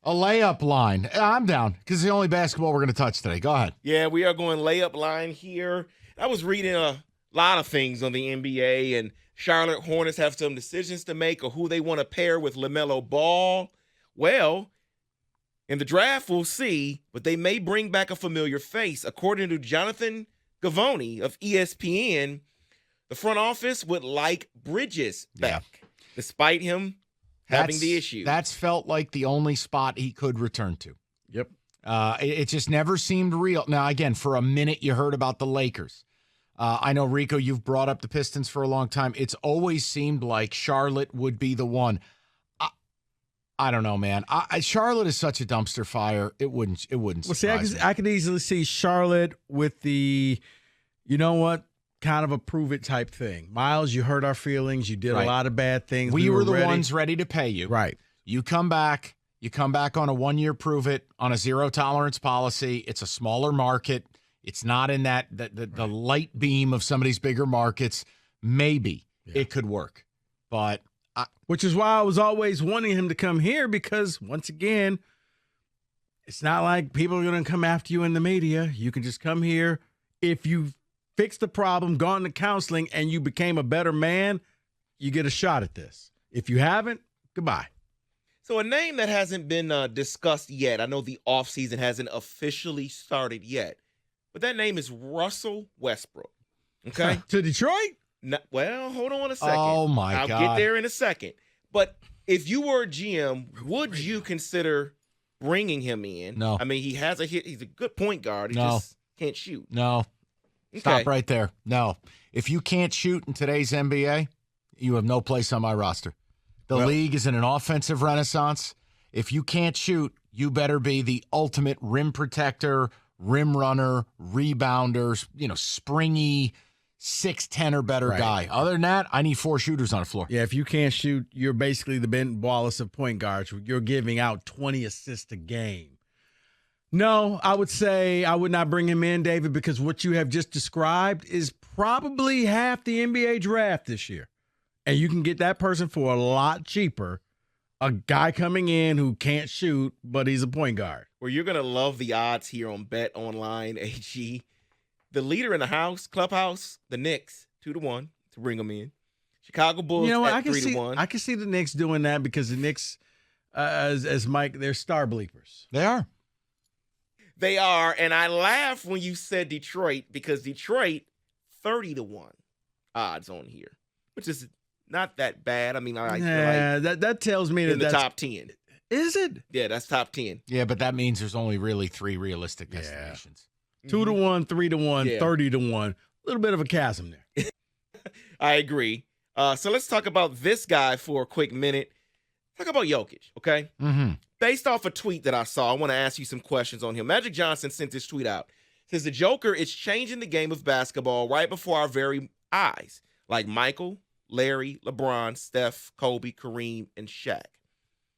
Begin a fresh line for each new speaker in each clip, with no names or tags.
A layup line. I'm down because it's the only basketball we're going to touch today. Go ahead.
Yeah, we are going layup line here. I was reading a lot of things on the NBA, and Charlotte Hornets have some decisions to make of who they want to pair with LaMelo Ball. Well, in the draft, we'll see, but they may bring back a familiar face. According to Jonathan Gavoni of ESPN, the front office would like Bridges back, despite him having the issue.
That's felt like the only spot he could return to.
Yep.
It just never seemed real. Now, again, for a minute you heard about the Lakers. I know, Rico, you've brought up the Pistons for a long time. It's always seemed like Charlotte would be the one. I don't know, man. Charlotte is such a dumpster fire. It wouldn't surprise me.
I could easily see Charlotte with the, you know what, kind of a prove it type thing. Miles, you hurt our feelings. You did a lot of bad things.
We were the ones ready to pay you.
Right.
You come back on a 1 year prove it on a zero tolerance policy. It's a smaller market. It's not in the light beam of some of these bigger markets. Maybe it could work, but
which is why I was always wanting him to come here, because once again, it's not like people are going to come after you in the media. You can just come here. If you fix the problem, gone to counseling, and you became a better man, you get a shot at this. If you haven't, goodbye.
So a name that hasn't been discussed yet, I know the offseason hasn't officially started yet, but that name is Russell Westbrook. Okay?
To Detroit?
No, well, hold on a second.
Oh, my God.
I'll get there in a second. But if you were a GM, would you consider bringing him in?
No.
I mean, he's a good point guard. He just can't shoot.
No.
Okay.
Stop right there. No. If you can't shoot in today's NBA, you have no place on my roster. The league is in an offensive renaissance. If you can't shoot, you better be the ultimate rim protector, rim runner, rebounder, springy, 6'10" or better guy. Other than that, I need 4 shooters on the floor.
Yeah, if you can't shoot, you're basically the Ben Wallace of point guards. You're giving out 20 assists a game. No, I would say I would not bring him in, David, because what you have just described is probably half the NBA draft this year. And you can get that person for a lot cheaper. A guy coming in who can't shoot, but he's a point guard.
Well, you're going to love the odds here on Bet Online AG. The leader in the clubhouse, the Knicks, 2-1 to bring them in. Chicago Bulls at 3-1.
I can see the Knicks doing that because the Knicks, as Mike, they're star bleepers.
They are.
They are, and I laughed when you said Detroit because Detroit, 30-1 odds on here, which is not that bad. I mean,
that tells me
in
that's
the top 10.
Is it?
Yeah, that's top 10.
Yeah, but that means there's only really 3 realistic destinations.
2-1, 3-1, 30-1. A little bit of a chasm there.
I agree. So let's talk about this guy for a quick minute. Talk about Jokic, okay?
Mm-hmm.
Based off a tweet that I saw, I want to ask you some questions on him. Magic Johnson sent this tweet out. It says, the Joker is changing the game of basketball right before our very eyes, like Michael, Larry, LeBron, Steph, Kobe, Kareem, and Shaq.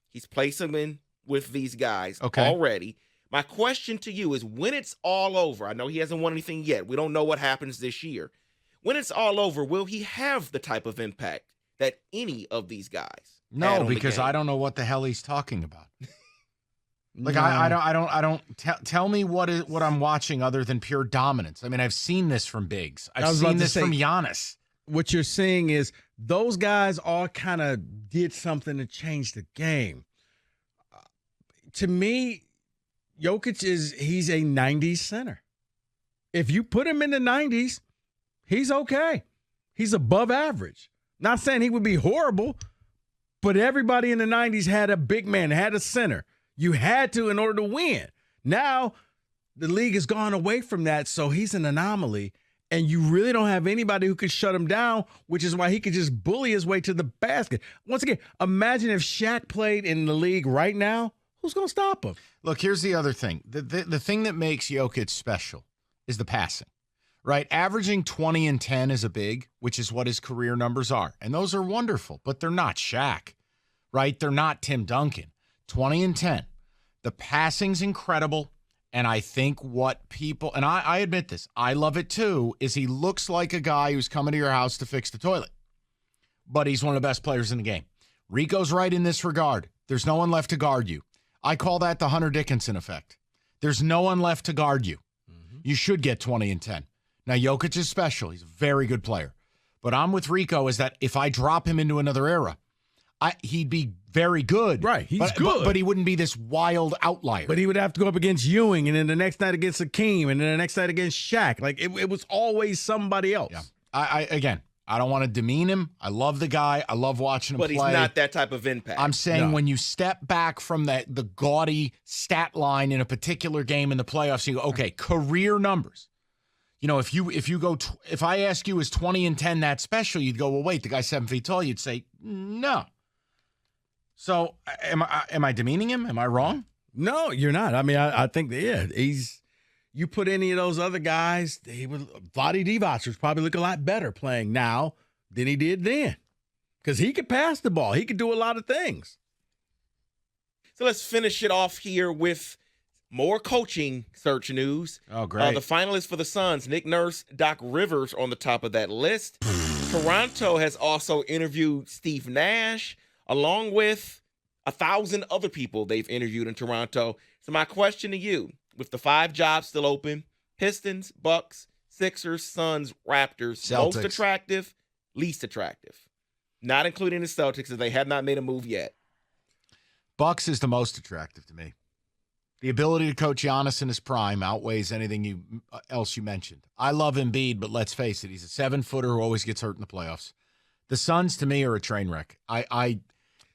He's placing them in with these guys already. My question to you is, when it's all over, I know he hasn't won anything yet. We don't know what happens this year. When it's all over, will he have the type of impact that any of these guys?
No, because I don't know what the hell he's talking about. I don't tell me what I'm watching other than pure dominance. I mean, I've seen this from bigs. I've seen this from Giannis.
What you're seeing is those guys all kind of did something to change the game. To me, Jokic he's a 90s center. If you put him in the 90s, he's okay. He's above average. Not saying he would be horrible, but everybody in the 90s had a big man, had a center. You had to in order to win. Now, the league has gone away from that, so he's an anomaly, and you really don't have anybody who could shut him down, which is why he could just bully his way to the basket. Once again, imagine if Shaq played in the league right now. Who's going to stop him?
Look, here's the other thing. The thing that makes Jokic special is the passing, right? Averaging 20 and 10 is a big, which is what his career numbers are. And those are wonderful, but they're not Shaq, right? They're not Tim Duncan. 20 and 10. The passing's incredible. And I think what people, and I admit this, I love it too, is he looks like a guy who's coming to your house to fix the toilet. But he's one of the best players in the game. Rico's right in this regard. There's no one left to guard you. I call that the Hunter Dickinson effect. There's no one left to guard you. You should get 20 and 10. Now, Jokic is special. He's a very good player. But I'm with Rico is that if I drop him into another era, he'd be very good.
Right, he's good.
But he wouldn't be this wild outlier.
But he would have to go up against Ewing, and then the next night against Hakeem, and then the next night against Shaq. Like, it was always somebody else.
Yeah. Again, I don't want to demean him. I love the guy. I love watching him play.
But he's not that type of impact.
I'm saying when you step back from the gaudy stat line in a particular game in the playoffs, you go, okay, career numbers. You know, if I ask you, is 20 and 10 that special? You'd go, well, wait, the guy's 7 feet tall. You'd say, no. So am I demeaning him? Am I wrong?
No, you're not. I mean, I think you put any of those other guys, Vlade Divac was probably look a lot better playing now than he did then. Because he could pass the ball. He could do a lot of things.
So let's finish it off here with more coaching search news.
Oh, great.
The finalists for the Suns, Nick Nurse, Doc Rivers on the top of that list. Toronto has also interviewed Steve Nash, along with 1,000 other people they've interviewed in Toronto. So my question to you, with the 5 jobs still open, Pistons, Bucks, Sixers, Suns, Raptors,
Celtics.
most attractive, least attractive. Not including the Celtics, as they have not made a move yet.
Bucks is the most attractive to me. The ability to coach Giannis in his prime outweighs anything else you mentioned. I love Embiid, but let's face it, he's a 7-footer who always gets hurt in the playoffs. The Suns, to me, are a train wreck.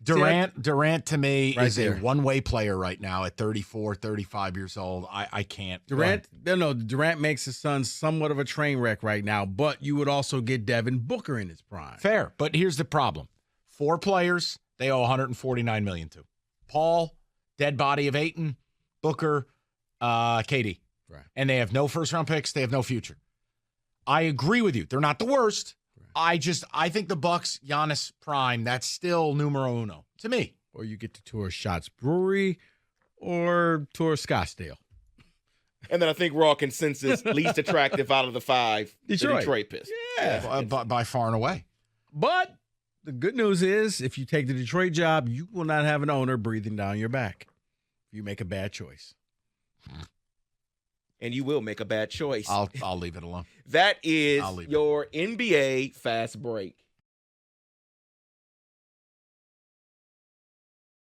Durant to me is a one-way player right now at 34, 35 years old. I can't.
Durant makes the Suns somewhat of a train wreck right now, but you would also get Devin Booker in his prime.
Fair, but here's the problem. 4 players they owe $149 million to. Paul, dead body of Ayton, Booker, KD.
Right.
And they have no first-round picks. They have no future. I agree with you. They're not the worst. I think the Bucks, Giannis prime, that's still numero uno to me.
Or you get to tour Shots Brewery or tour Scottsdale.
And then I think we're all consensus, least attractive out of the 5,
Detroit.
the Detroit Pistons.
Yeah.
By far and away.
But the good news is if you take the Detroit job, you will not have an owner breathing down your back if you make a bad choice.
And you will make a bad choice.
I'll leave it alone.
That is your NBA Fast Break.